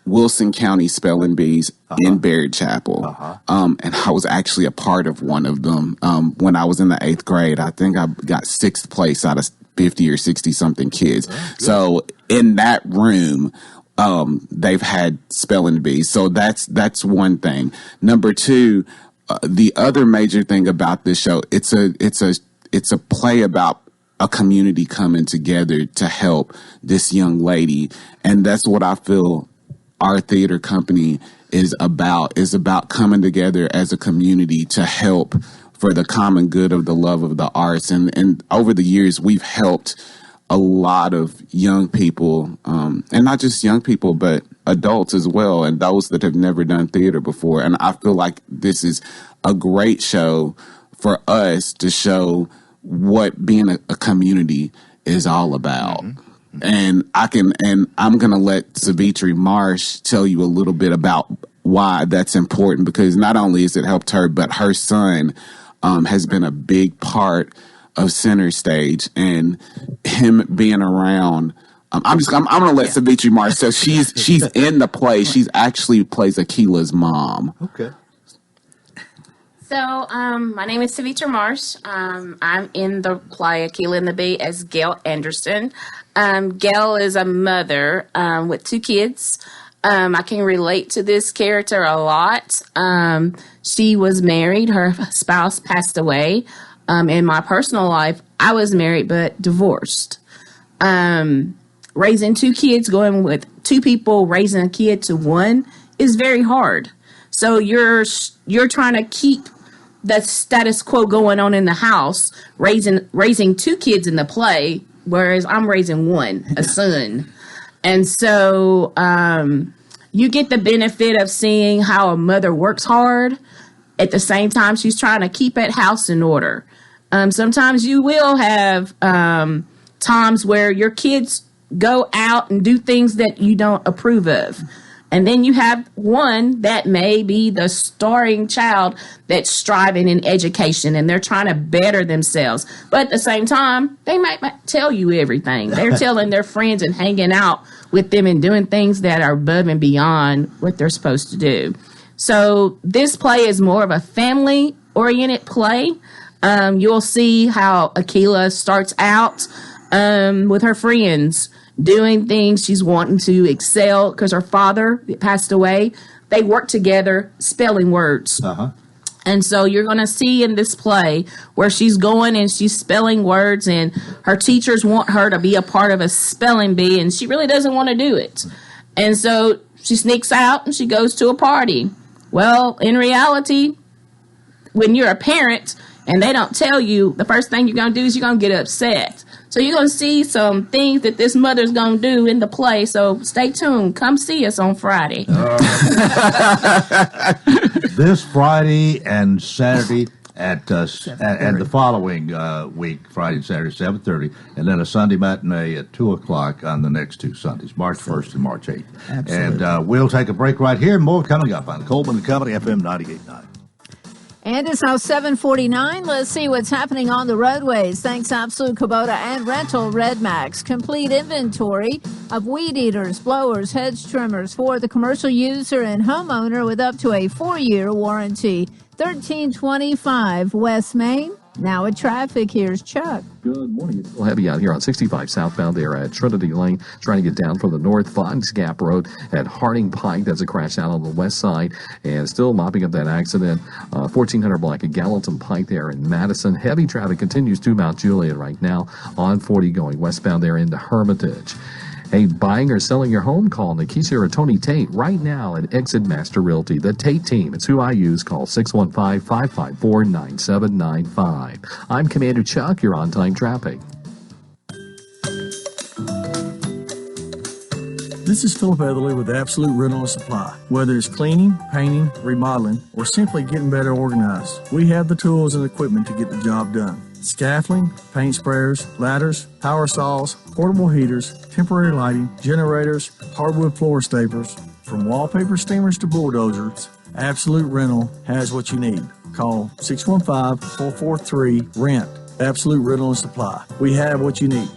Wilson County spelling bees in Baird Chapel. And I was actually a part of one of them when I was in the 8th grade. I think I got 6th place out of 50 or 60 something kids. So in that room, they've had spelling bees. So that's one thing. Number two, the other major thing about this show, it's a play about a community coming together to help this young lady. And that's what I feel our theater company is about coming together as a community to help for the common good of the love of the arts. And over the years, we've helped a lot of young people, and not just young people, but adults as well, and those that have never done theater before. And I feel like this is a great show for us to show what being a community is all about. And I'm going to let Savitri Marsh tell you a little bit about why that's important, because not only has it helped her, but her son has been a big part of Center Stage, and him being around. I'm going to let Savitri Marsh. So she's in the play. She's actually plays Aquila's mom. Okay. So, my name is Savitri Marsh. I'm in the play Aquila and the Bee as Gail Anderson. Gail is a mother with 2 kids. I can relate to this character a lot. She was married. Her spouse passed away. In my personal life, I was married but divorced. Raising 2 kids, going with 2 people, raising a kid to one is very hard. So you're trying to keep the status quo going on in the house, raising 2 kids in the play, whereas I'm raising one, a son. And so you get the benefit of seeing how a mother works hard. At the same time, she's trying to keep that house in order. Sometimes you will have times where your kids go out and do things that you don't approve of. And then you have one that may be the starring child that's striving in education and they're trying to better themselves. But at the same time, they might not tell you everything. They're telling their friends and hanging out with them and doing things that are above and beyond what they're supposed to do. So this play is more of a family-oriented play. You'll see how Aquila starts out with her friends, doing things. She's wanting to excel because her father passed away. They work together spelling words. And so you're going to see in this play where she's going and she's spelling words, and her teachers want her to be a part of a spelling bee, and she really doesn't want to do it. And so she sneaks out and she goes to a party. Well, in reality, when you're a parent and they don't tell you, the first thing you're going to do is you're going to get upset. So you're going to see some things that this mother's going to do in the play. So stay tuned. Come see us on Friday. This Friday and Saturday and the following week, Friday and Saturday, 7:30, and then a Sunday matinee at 2 o'clock on the next two Sundays, March 1st and March 8th. Absolutely. And we'll take a break right here. More coming up on Coleman and Company, FM 98.9. And it's now 7:49. Let's see what's happening on the roadways. Thanks, Absolute Kubota and Rental Red Max. Complete inventory of weed eaters, blowers, hedge trimmers for the commercial user and homeowner with up to a 4-year warranty. 1325 West Main. Now at traffic, here's Chuck. Good morning. It's a little heavy out here on 65 southbound there at Trinity Lane. Trying to get down from the north, Vines Gap Road at Harding Pike. That's a crash out on the west side. And still mopping up that accident. 1400 block at Gallatin Pike there in Madison. Heavy traffic continues to Mount Juliet right now on 40 going westbound there into Hermitage. Hey, buying or selling your home? Call Nikisa or Tony Tate right now at Exit Master Realty. The Tate team, it's who I use. Call 615-554-9795. I'm Commander Chuck. You're on time traffic. This is Philip Etherly with Absolute Rental and Supply. Whether it's cleaning, painting, remodeling, or simply getting better organized, we have the tools and equipment to get the job done. Scaffolding, paint sprayers, ladders, power saws, portable heaters, temporary lighting, generators, hardwood floor staplers, from wallpaper steamers to bulldozers, Absolute Rental has what you need. Call 615-443-RENT. Absolute Rental and Supply. We have what you need.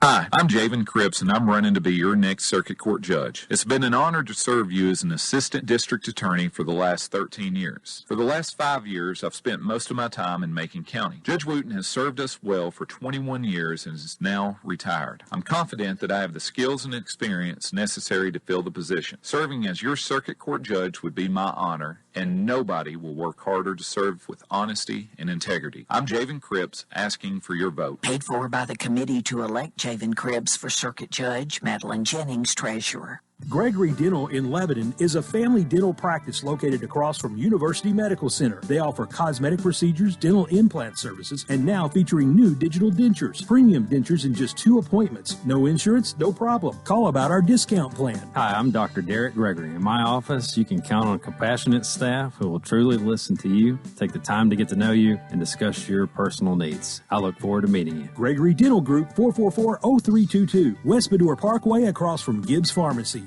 Hi, I'm Javen Cripps, and I'm running to be your next circuit court judge. It's been an honor to serve you as an assistant district attorney for the last 13 years. For the last 5 years, I've spent most of my time in Macon County. Judge Wooten has served us well for 21 years and is now retired. I'm confident that I have the skills and experience necessary to fill the position. Serving as your circuit court judge would be my honor, and nobody will work harder to serve with honesty and integrity. I'm Javen Cripps, asking for your vote. Paid for by the committee to elect Javen Cripps for circuit judge, Madeline Jennings, treasurer. Gregory Dental in Lebanon is a family dental practice located across from University Medical Center. They offer cosmetic procedures, dental implant services, and now featuring new digital dentures. Premium dentures in just 2 appointments. No insurance, no problem. Call about our discount plan. Hi, I'm Dr. Derek Gregory. In my office, you can count on compassionate staff who will truly listen to you, take the time to get to know you, and discuss your personal needs. I look forward to meeting you. Gregory Dental Group, 444-0322, West Medore Parkway across from Gibbs Pharmacy.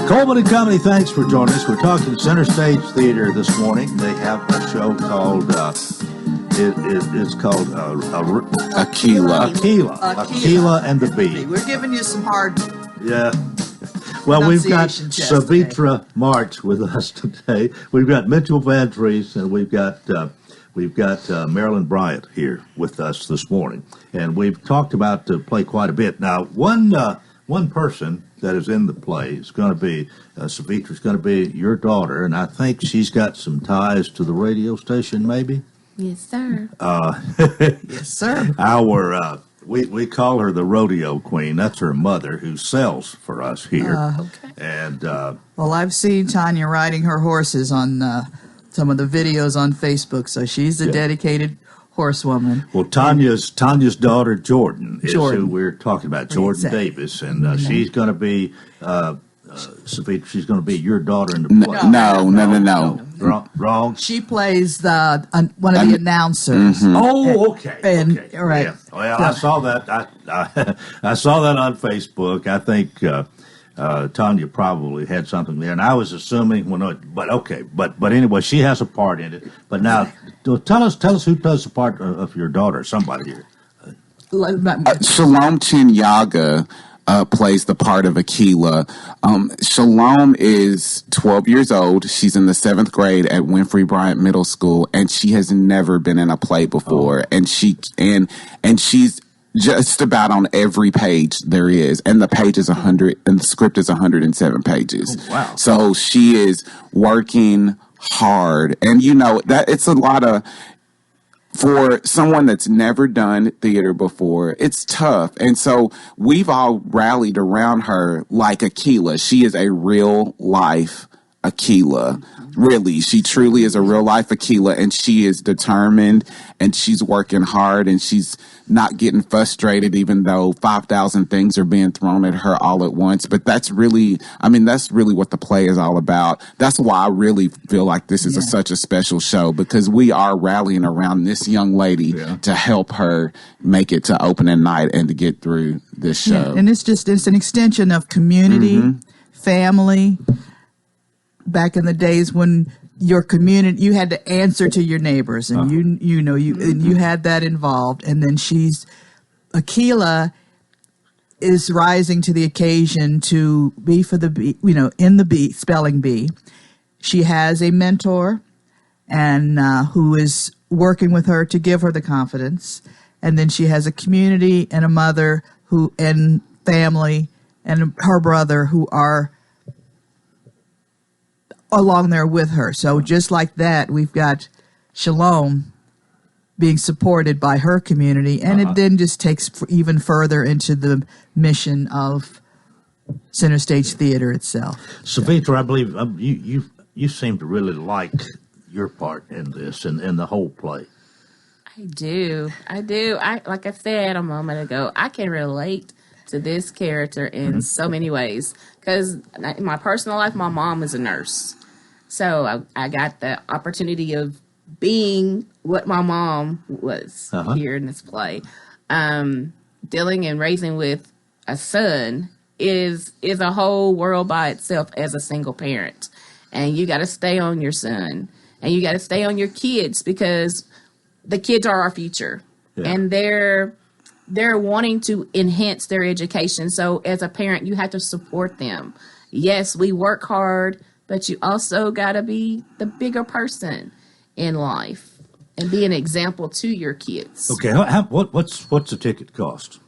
Coleman and Company, thanks for joining us. We're talking Center Stage Theater this morning. They have a show called, it's called Aquila. Aquila and the Bee. We're giving you some hard. Yeah. Well, we've got pronunciation Savitra March with us today. We've got Mitchell Van Treese, and we've got Marilyn Bryant here with us this morning. And we've talked about the play quite a bit. Now, one person that is in the play is going to be, Savitra is going to be your daughter, and I think she's got some ties to the radio station, maybe? Yes, sir. Yes, sir. We call her the rodeo queen. That's her mother who sells for us here. Okay. And well, I've seen Tanya riding her horses on some of the videos on Facebook, so she's a dedicated horsewoman. Well, Tanya's daughter Jordan is who we're talking about, Jordan Davis, and she's going to be she's going to be your daughter in the play. No. Wrong. She plays one of the announcers. Mm-hmm. Oh, okay. And right. Yeah. Well, I saw that. I saw that on Facebook. I think Tanya probably had something there, and I was assuming but anyway, she has a part in it. But now, tell us who does the part of your daughter. Somebody here. Shalom Chinyaga plays the part of Aquila. Shalom is 12 years old. She's in the 7th grade at Winfrey Bryant Middle School, and she has never been in a play before. And she's just about on every page there is, and the page is 100, and the script is 107 pages. Oh, wow! So she is working hard, and that it's a lot of. For someone that's never done theater before, it's tough. And so we've all rallied around her like Aquila. She is a real life Aquila. Really, she truly is a real life Aquila, and she is determined, and she's working hard, and she's not getting frustrated, even though 5,000 things are being thrown at her all at once. But that's really what the play is all about. That's why I really feel like this is such a special show, because we are rallying around this young lady to help her make it to opening night and to get through this show. Yeah. And it's an extension of community, family. Back in the days when your community, you had to answer to your neighbors, and you had that involved. And then Aquila is rising to the occasion to be for the bee, in the bee spelling bee. She has a mentor, and who is working with her to give her the confidence. And then she has a community and a mother and family and her brother who are along there with her. So just like that, we've got Shalom being supported by her community, and it then just takes even further into the mission of Center Stage Theater itself. Savitra, I believe you seem to really like your part in this and in the whole play. I do. Like I said a moment ago, I can relate to this character in so many ways, because in my personal life, my mom is a nurse. So I got the opportunity of being what my mom was here in this play. Dealing and raising with a son is a whole world by itself as a single parent. And you got to stay on your son, and you got to stay on your kids, because the kids are our future. Yeah. And they're wanting to enhance their education. So as a parent, you have to support them. Yes, we work hard, but you also got to be the bigger person in life and be an example to your kids. Okay, what's the ticket cost?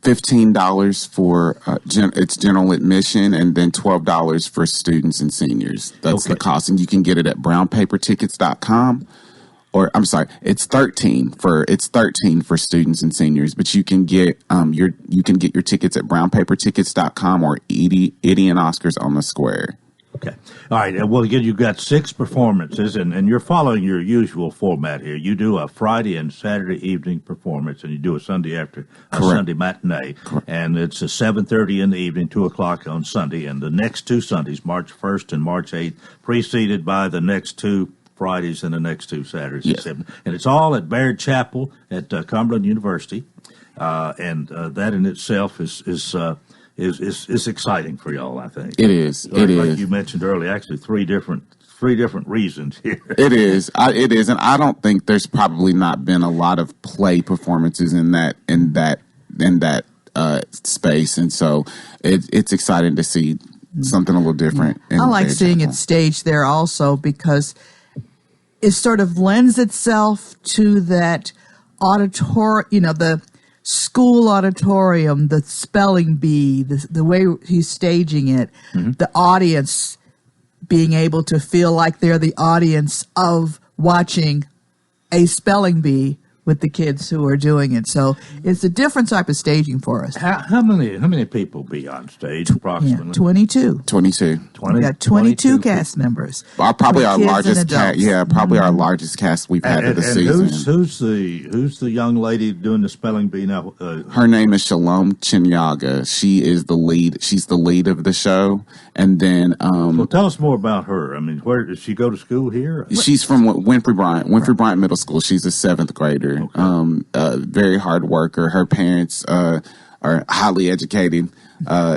$15 for it's general admission, and then $12 for students and seniors. That's the cost, and you can get it at brownpapertickets.com. Or I'm sorry, it's $13 for students and seniors, but you can get your tickets at brownpapertickets.com or Eddie and Oscar's on the Square. Okay. All right. Well, again, you've got 6 performances, and you're following your usual format here. You do a Friday and Saturday evening performance, and you do a Sunday Sunday matinee. Correct. And it's a 7:30 in the evening, 2 o'clock on Sunday. And the next 2 Sundays, March 1st and March 8th, preceded by the next 2 Fridays and the next 2 Saturdays. Yes. And it's all at Baird Chapel at Cumberland University. And that in itself is exciting for y'all, I think. It is. Like you mentioned earlier, actually three different reasons here. It is, and I don't think there's probably not been a lot of play performances in that space, and so it's exciting to see something a little different. I like seeing it staged there also, because it sort of lends itself to that the school auditorium, the spelling bee, the way he's staging it, the audience being able to feel like they're the audience of watching a spelling bee with the kids who are doing it. So it's a different type of staging for us. How many people be on stage approximately? Yeah, 22. 22. We got 22 cast members. Probably our largest cast. Yeah, probably our largest cast we've had of the season. Who's the young lady doing the spelling bee now? Her name is Shalom Chinyaga. She is the lead. She's the lead of the show. And then, well, tell us more about her. I mean, where does she go to school here? She's from Winfrey Bryant Middle School. She's a 7th grader. Okay. Very hard worker. Her parents are highly educated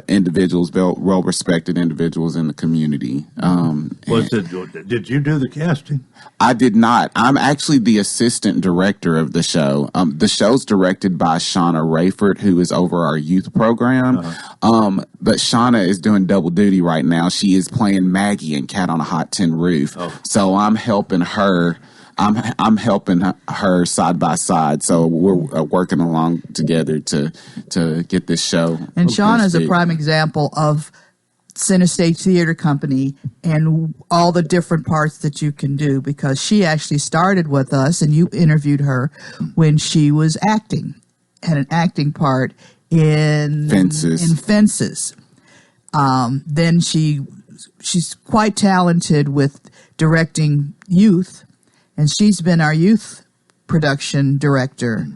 individuals, well respected individuals in the community. Did you do the casting? I did not. I'm actually the assistant director of the show. The show's directed by Shauna Rayford, who is over our youth program. But Shauna is doing double duty right now. She is playing Maggie in Cat on a Hot Tin Roof. So I'm helping her. I'm helping her side by side, so we're working along together to get this show. And Shauna is a prime example of Center Stage Theater Company and all the different parts that you can do, because she actually started with us, and you interviewed her when she was acting, had an acting part in Fences. Then she she's quite talented with directing youth, and she's been our youth production director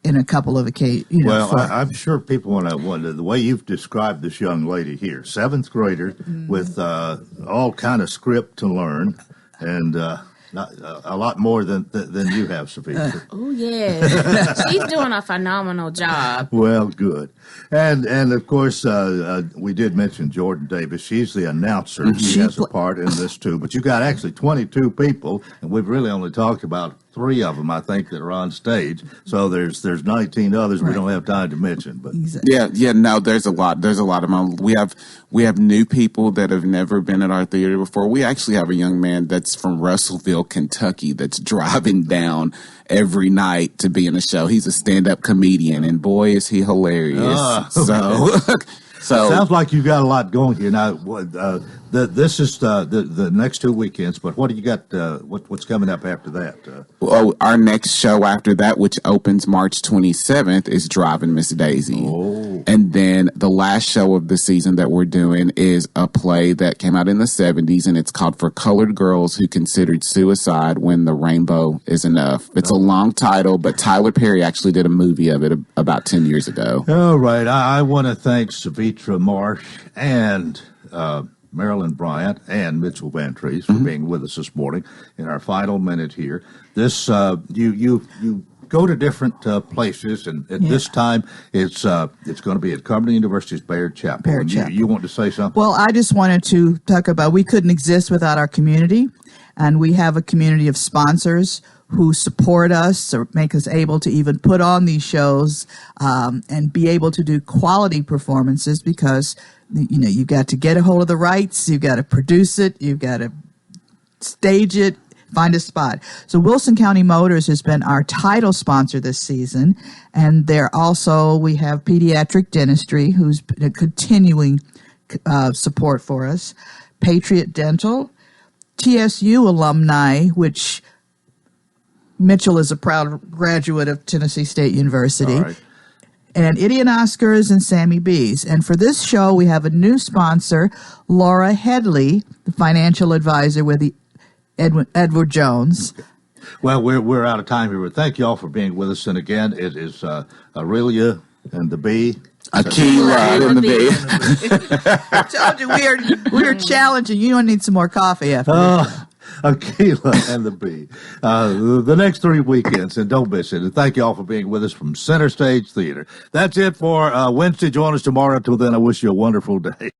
in a couple of occasions. I'm sure people want to wonder the way you've described this young lady here, 7th grader with all kind of script to learn, and a lot more than you have, Sophia. Oh yeah, she's doing a phenomenal job. Well, good, and of course we did mention Jordan Davis. She's the announcer. She has a part in this too. But you got actually 22 people, and we've really only talked about 3 of them, I think, that are on stage. So there's 19 others we don't have time to mention. But no, there's a lot of them. We have new people that have never been at our theater before. We actually have a young man that's from Russellville, Kentucky, that's driving down every night to be in a show. He's a stand-up comedian, and boy, is he hilarious. So sounds like you've got a lot going here. Now, this is the next 2 weekends, but what do you got? What's coming up after that? Our next show after that, which opens March 27th, is Driving Miss Daisy. Oh. And then the last show of the season that we're doing is a play that came out in the 70s, and it's called For Colored Girls Who Considered Suicide When the Rainbow Is Enough. It's a long title, but Tyler Perry actually did a movie of it about 10 years ago. All right. I want to thank Savitra Marsh and Marilyn Bryant and Mitchell Van Trees for being with us this morning in our final minute here. This you go to different places, and at this time it's going to be at Cumberland University's Bayard Chapel. You want to say something? Well, I just wanted to talk about we couldn't exist without our community, and we have a community of sponsors who support us or make us able to even put on these shows and be able to do quality performances because, you've got to get a hold of the rights, you've got to produce it, you've got to stage it, find a spot. So Wilson County Motors has been our title sponsor this season, and we have Pediatric Dentistry, who's been a continuing support for us, Patriot Dental, TSU alumni, which Mitchell is a proud graduate of Tennessee State University. Right. And Idiot Oscars and Sammy B's. And for this show, we have a new sponsor, Laura Headley, the financial advisor with Edward Jones. Okay. Well, we're out of time here, but thank you all for being with us. And again, it is Aurelia and the B. Aquila and the B. I told you we are challenging. You don't need some more coffee after this. Aquila and the B. The next 3 weekends, and don't miss it. And thank you all for being with us from Center Stage Theater. That's it for Wednesday. Join us tomorrow. Until then, I wish you a wonderful day.